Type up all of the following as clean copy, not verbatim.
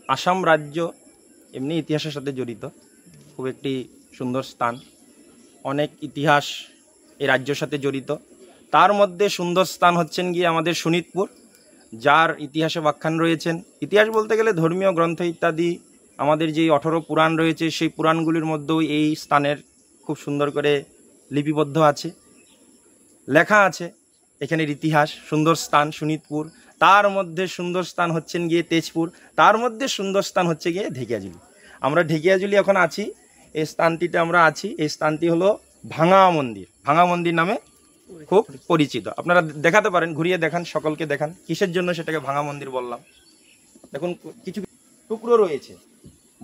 আসাম রাজ্য এমনি ইতিহাসের সাথে জড়িত, খুব একটি সুন্দর স্থান, অনেক ইতিহাস এই রাজ্যের সাথে জড়িত। তার মধ্যে সুন্দর স্থান হচ্ছেন গিয়ে আমাদের শোণিতপুর, যার ইতিহাসে ব্যাখ্যান রয়েছেন। ইতিহাস বলতে গেলে ধর্মীয় গ্রন্থ ইত্যাদি, আমাদের যেই 18 পুরাণ রয়েছে সেই পুরাণগুলির মধ্যেও এই স্থানের খুব সুন্দর করে লিপিবদ্ধ আছে, লেখা আছে এখানের ইতিহাস। সুন্দর স্থান শোণিতপুর, তার মধ্যে সুন্দর স্থান হচ্ছেন গিয়ে তেজপুর, তার মধ্যে সুন্দর স্থান হচ্ছে গিয়ে ঢেকিয়াজুলি। আমরা ঢেকিয়াজুলি এখন আছি, এই স্থানটিতে আমরা আছি। এই স্থানটি হলো ভাঙা মন্দির, ভাঙা মন্দির নামে খুব পরিচিত। আপনারা দেখাতে পারেন, ঘুরিয়ে দেখান, সকলকে দেখান কিসের জন্য সেটাকে ভাঙা মন্দির বললাম। দেখুন কিছু টুকরো রয়েছে,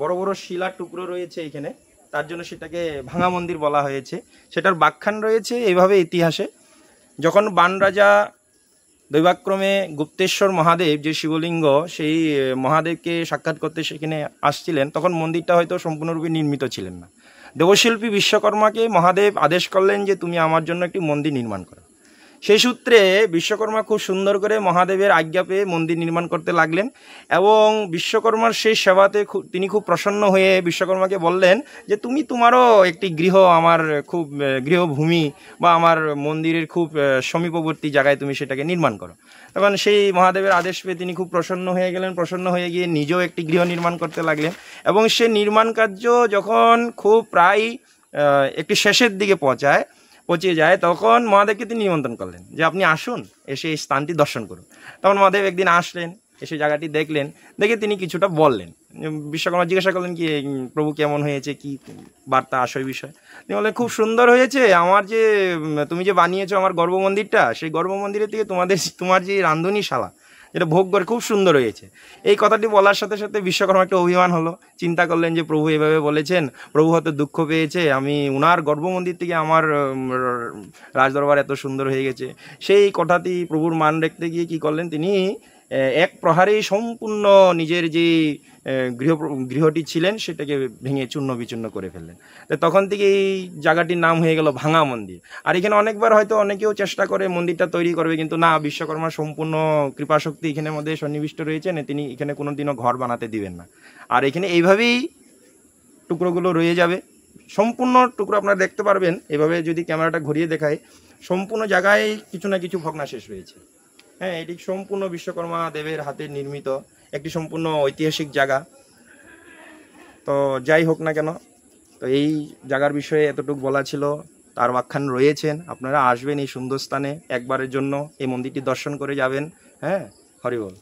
বড় বড় শিলার টুকরো রয়েছে এখানে, তার জন্য সেটাকে ভাঙা মন্দির বলা হয়েছে। সেটার ব্যাখ্যান রয়েছে এইভাবে ইতিহাসে। যখন বান রাজা দৈবাক্রমে গুপ্তেশ্বর মহাদেব যে শিবলিঙ্গ, সেই মহাদেবকে সাক্ষাৎ করতে সেখানে আসছিলেন, তখন মন্দিরটা হয়তো সম্পূর্ণরূপে নির্মিত ছিলেন না। দেবশিল্পী বিশ্বকর্মাকে মহাদেব আদেশ করলেন যে তুমি আমার জন্য একটি মন্দির নির্মাণ করো। সেই সূত্রে বিশ্বকর্মা খুব সুন্দর করে মহাদেবের আজ্ঞা পেয়ে মন্দির নির্মাণ করতে লাগলেন, এবং বিশ্বকর্মার সেই সেবাতে তিনি খুব প্রসন্ন হয়ে বিশ্বকর্মাকে বললেন যে তুমি তোমারও একটি গৃহ, আমার খুব গৃহভূমি বা আমার মন্দিরের খুব সমীপবর্তী জায়গায় তুমি সেটাকে নির্মাণ করো। তখন সেই মহাদেবের আদেশ পেয়ে তিনি খুব প্রসন্ন হয়ে গেলেন, প্রসন্ন হয়ে গিয়ে নিজেও একটি গৃহ নির্মাণ করতে লাগলেন। এবং সে নির্মাণ কার্য যখন খুব প্রায় একটি শেষের দিকে পৌঁছে যায়, তখন মহাদেবকে তিনি নিমন্ত্রণ করলেন যে আপনি আসুন, এসে এই স্থানটি দর্শন করুন। তখন মহাদেব একদিন আসলেন, এসে জায়গাটি দেখলেন, দেখে তিনি কিছুটা বললেন। বিশ্বকর্মা জিজ্ঞাসা করলেন কি প্রভু কেমন হয়েছে, কি বার্তা আশয় বিষয়। তিনি বললেন খুব সুন্দর হয়েছে, আমার যে তুমি যে বানিয়েছো আমার গর্ভ মন্দিরটা, সেই গর্ভ মন্দিরের থেকে তোমার যে রান্ধনীশালা, যেটা ভোগ করে খুব সুন্দর হয়েছে। এই কথাটি বলার সাথে সাথে বিশ্বকর্মা একটা অভিমান হলো, চিন্তা করলেন যে প্রভু এভাবে বলেছেন, প্রভু হয়তো দুঃখ পেয়েছে, আমি উনার গর্ভমন্দির থেকে আমার রাজদরবার এত সুন্দর হয়ে গেছে। সেই কথাটি প্রভুর মান রাখতে গিয়ে কি করলেন, তিনি এক প্রহারেই সম্পূর্ণ নিজের যে গৃহটি ছিলেন সেটাকে ভেঙে চূর্ণ বিচূর্ণ করে ফেললেন। তখন থেকে এই জায়গাটির নাম হয়ে গেল ভাঙা মন্দির। আর এখানে অনেকবার হয়তো অনেকেও চেষ্টা করে মন্দিরটা তৈরি করবে, কিন্তু না, বিশ্বকর্মার সম্পূর্ণ কৃপাশক্তি এখানের মধ্যে সন্নিবিষ্ট রয়েছেন, তিনি এখানে কোনোদিনও ঘর বানাতে দিবেন না। আর এখানে এইভাবেই টুকরোগুলো রয়ে যাবে, সম্পূর্ণ টুকরো আপনারা দেখতে পারবেন। এভাবে যদি ক্যামেরাটা ঘুরিয়ে দেখায়, সম্পূর্ণ জায়গায় কিছু না কিছু ভগ্নাশেষ রয়েছে। হ্যাঁ, এটি সম্পূর্ণ বিশ্বকর্মা দেবের হাতে নির্মিত একটি সম্পূর্ণ ঐতিহাসিক জায়গা। তো যাই হোক না কেন, তো এই জায়গার বিষয়ে এতটুকু বলা ছিল। তার ব্যাখ্যান রয়েছেন, আপনারা আসবেন এই সুন্দর স্থানে, একবারের জন্য এই মন্দিরটি দর্শন করে যাবেন। হ্যাঁ, হরি বল।